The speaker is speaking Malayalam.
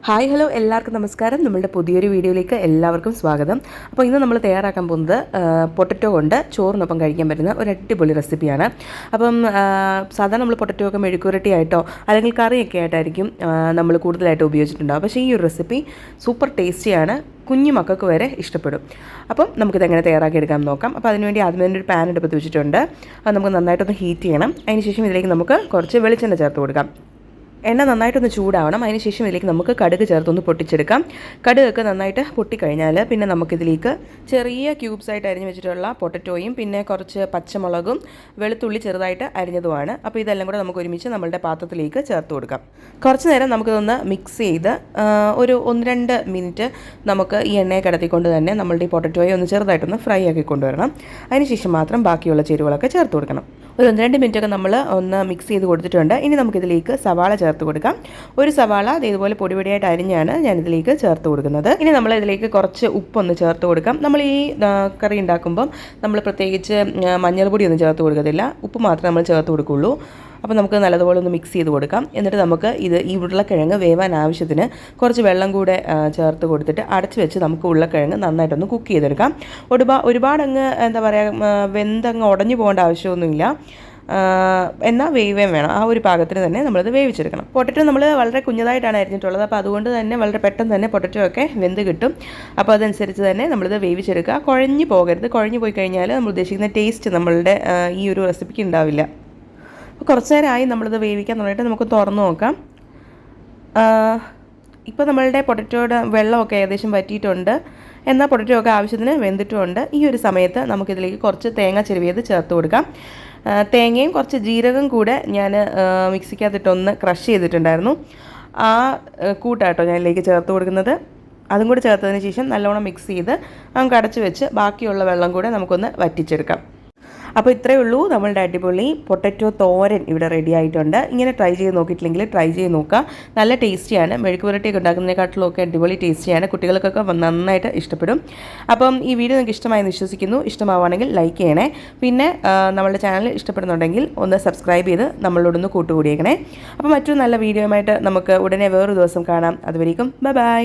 ഹായ് ഹലോ എല്ലാവർക്കും നമസ്കാരം. നമ്മളുടെ പുതിയൊരു വീഡിയോയിലേക്ക് എല്ലാവർക്കും സ്വാഗതം. അപ്പോൾ ഇന്ന് നമ്മൾ തയ്യാറാക്കാൻ പോകുന്നത് പൊട്ടറ്റോ കൊണ്ട് ചോറിനൊപ്പം കഴിക്കാൻ പറ്റുന്ന ഒരു അടിപൊളി റെസിപ്പിയാണ്. അപ്പം സാധാരണ നമ്മൾ പൊട്ടറ്റോ ഒക്കെ മെഴുക്കുരട്ടി ആയിട്ടോ അല്ലെങ്കിൽ കറിയൊക്കെ ആയിട്ടായിരിക്കും നമ്മൾ കൂടുതലായിട്ട് ഉപയോഗിച്ചിട്ടുണ്ടാകും. പക്ഷേ ഈ ഒരു റെസിപ്പി സൂപ്പർ ടേസ്റ്റിയാണ്, കുഞ്ഞു മക്കൾക്ക് വരെ ഇഷ്ടപ്പെടും. അപ്പം നമുക്കിത് എങ്ങനെ തയ്യാറാക്കി നോക്കാം. അപ്പോൾ അതിനുവേണ്ടി ആദ്യം തന്നെ ഒരു പാൻ എടുത്ത് വെച്ചിട്ടുണ്ട്. അത് നമുക്ക് നന്നായിട്ടൊന്ന് ഹീറ്റ് ചെയ്യണം. അതിനുശേഷം ഇതിലേക്ക് നമുക്ക് കുറച്ച് വെളിച്ചെണ്ണ ചേർത്ത് കൊടുക്കാം. എണ്ണ നന്നായിട്ടൊന്ന് ചൂടാവണം. അതിനുശേഷം ഇതിലേക്ക് നമുക്ക് കടുക് ചേർത്തൊന്ന് പൊട്ടിച്ചെടുക്കാം. കടുകൊക്കെ നന്നായിട്ട് പൊട്ടിക്കഴിഞ്ഞാൽ പിന്നെ നമുക്കിതിലേക്ക് ചെറിയ ക്യൂബ്സായിട്ട് അരിഞ്ഞ് വെച്ചിട്ടുള്ള പൊട്ടറ്റോയും പിന്നെ കുറച്ച് പച്ചമുളകും വെളുത്തുള്ളി ചെറുതായിട്ട് അരിഞ്ഞതുമാണ്. അപ്പോൾ ഇതെല്ലാം കൂടെ നമുക്ക് ഒരുമിച്ച് നമ്മളുടെ പാത്രത്തിലേക്ക് ചേർത്ത് കൊടുക്കാം. കുറച്ച് നേരം നമുക്കിതൊന്ന് മിക്സ് ചെയ്ത് ഒരു 1-2 മിനിറ്റ് നമുക്ക് ഈ എണ്ണയെ കടത്തിക്കൊണ്ട് തന്നെ നമ്മളുടെ ഈ പൊട്ടറ്റോയെ ഒന്ന് ചെറുതായിട്ടൊന്ന് ഫ്രൈ ആക്കി കൊണ്ടുവരണം. അതിനുശേഷം മാത്രം ബാക്കിയുള്ള ചേരുവകളൊക്കെ ചേർത്ത് കൊടുക്കണം. ഒരു 1-2 മിനിറ്റൊക്കെ നമ്മൾ ഒന്ന് മിക്സ് ചെയ്ത് കൊടുത്തിട്ടുണ്ട്. ഇനി നമുക്കിതിലേക്ക് സവാള ചേർത്ത് കൊടുക്കാം. ഒരു സവാള ഇതുപോലെ പൊടിപൊടിയായിട്ട് അരിഞ്ഞാണ് ഞാനിതിലേക്ക് ചേർത്ത് കൊടുക്കുന്നത്. ഇനി നമ്മൾ ഇതിലേക്ക് കുറച്ച് ഉപ്പൊന്ന് ചേർത്ത് കൊടുക്കാം. നമ്മൾ ഈ കറി ഉണ്ടാക്കുമ്പം നമ്മൾ പ്രത്യേകിച്ച് മഞ്ഞൾപ്പൊടി ഒന്നും ചേർത്ത് കൊടുക്കത്തില്ല, ഉപ്പ് മാത്രമേ നമ്മൾ ചേർത്ത് കൊടുക്കുകയുള്ളൂ. അപ്പോൾ നമുക്ക് നല്ലതുപോലെ ഒന്ന് മിക്സ് ചെയ്ത് കൊടുക്കാം. എന്നിട്ട് നമുക്ക് ഈ ഉരുളക്കിഴങ്ങ് വേവാൻ ആവശ്യത്തിന് കുറച്ച് വെള്ളം കൂടെ ചേർത്ത് കൊടുത്തിട്ട് അടച്ച് വെച്ച് നമുക്ക് ഉരുളക്കിഴങ്ങ് നന്നായിട്ടൊന്ന് കുക്ക് ചെയ്തെടുക്കാം. ഒരുപാടങ്ങ് എന്താ പറയുക, വെന്തങ്ങ് ഉടഞ്ഞു പോകേണ്ട ആവശ്യമൊന്നുമില്ല, എന്നാൽ വേവേം വേണം. ആ ഒരു പാകത്തിന് തന്നെ നമ്മളത് വേവിച്ചെടുക്കണം. പൊട്ടറ്റോ നമ്മൾ വളരെ കുഞ്ഞതായിട്ടാണ് അരിഞ്ഞിട്ടുള്ളത്. അപ്പോൾ അതുകൊണ്ട് തന്നെ വളരെ പെട്ടെന്ന് തന്നെ പൊട്ടറ്റോ ഒക്കെ വെന്ത് കിട്ടും. അപ്പോൾ അതനുസരിച്ച് തന്നെ നമ്മളിത് വേവിച്ചെടുക്കുക. കുഴഞ്ഞു പോകരുത്. കുഴഞ്ഞു പോയി കഴിഞ്ഞാൽ നമ്മൾ ഉദ്ദേശിക്കുന്ന ടേസ്റ്റ് നമ്മളുടെ ഈ ഒരു റെസിപ്പിക്ക് ഉണ്ടാവില്ല. കുറച്ച് നേരമായി നമ്മളിത് വേവിക്കാൻ തുടങ്ങിയിട്ട് നമുക്ക് തുറന്ന് നോക്കാം. ഇപ്പോൾ നമ്മളുടെ പൊട്ടറ്റോയുടെ വെള്ളമൊക്കെ ഏകദേശം വറ്റിയിട്ടുണ്ട്, എന്നാൽ പൊട്ടറ്റോ ഒക്കെ ആവശ്യത്തിന് വെന്തിട്ടുമുണ്ട്. ഈ ഒരു സമയത്ത് നമുക്കിതിലേക്ക് കുറച്ച് തേങ്ങ ചിരവിയത് ചേർത്ത് കൊടുക്കാം. തേങ്ങയും കുറച്ച് ജീരകം കൂടെ ഞാൻ മിക്സിക്കകത്തിട്ടൊന്ന് ക്രഷ് ചെയ്തിട്ടുണ്ടായിരുന്നു. ആ കൂട്ടാട്ടോ ഞാൻ ഇതിലേക്ക് ചേർത്ത് കൊടുക്കുന്നത്. അതും കൂടി ചേർത്തതിന് ശേഷം നല്ലോണം മിക്സ് ചെയ്ത് നമുക്ക് അടച്ച് വെച്ച് ബാക്കിയുള്ള വെള്ളം കൂടെ നമുക്കൊന്ന് വറ്റിച്ചെടുക്കാം. അപ്പോൾ ഇത്രയേ ഉള്ളൂ, നമ്മളുടെ അടിപൊളി പൊട്ടറ്റോ തോരൻ ഇവിടെ റെഡി ആയിട്ടുണ്ട്. ഇങ്ങനെ ട്രൈ ചെയ്ത് നോക്കിയിട്ടില്ലെങ്കിൽ ട്രൈ ചെയ്ത് നോക്കുക. നല്ല ടേസ്റ്റിയാണ്. മെഴുക്ക് പുരട്ടിയൊക്കെ ഉണ്ടാക്കുന്നതിനെക്കാട്ടിലും ഒക്കെ അടിപൊളി ടേസ്റ്റിയാണ്. കുട്ടികൾക്കൊക്കെ നന്നായിട്ട് ഇഷ്ടപ്പെടും. അപ്പം ഈ വീഡിയോ നിങ്ങൾക്ക് ഇഷ്ടമായെന്ന് വിശ്വസിക്കുന്നു. ഇഷ്ടമാവുകയാണെങ്കിൽ ലൈക്ക് ചെയ്യണേ. പിന്നെ നമ്മളുടെ ചാനൽ ഇഷ്ടപ്പെടുന്നുണ്ടെങ്കിൽ ഒന്ന് സബ്സ്ക്രൈബ് ചെയ്ത് നമ്മളോടൊന്ന് കൂട്ടുകൂടിയേക്കണേ. അപ്പോൾ മറ്റൊരു നല്ല വീഡിയോയുമായിട്ട് നമുക്ക് ഉടനെ വേറൊരു ദിവസം കാണാം. അതുവരേക്കും ബൈ.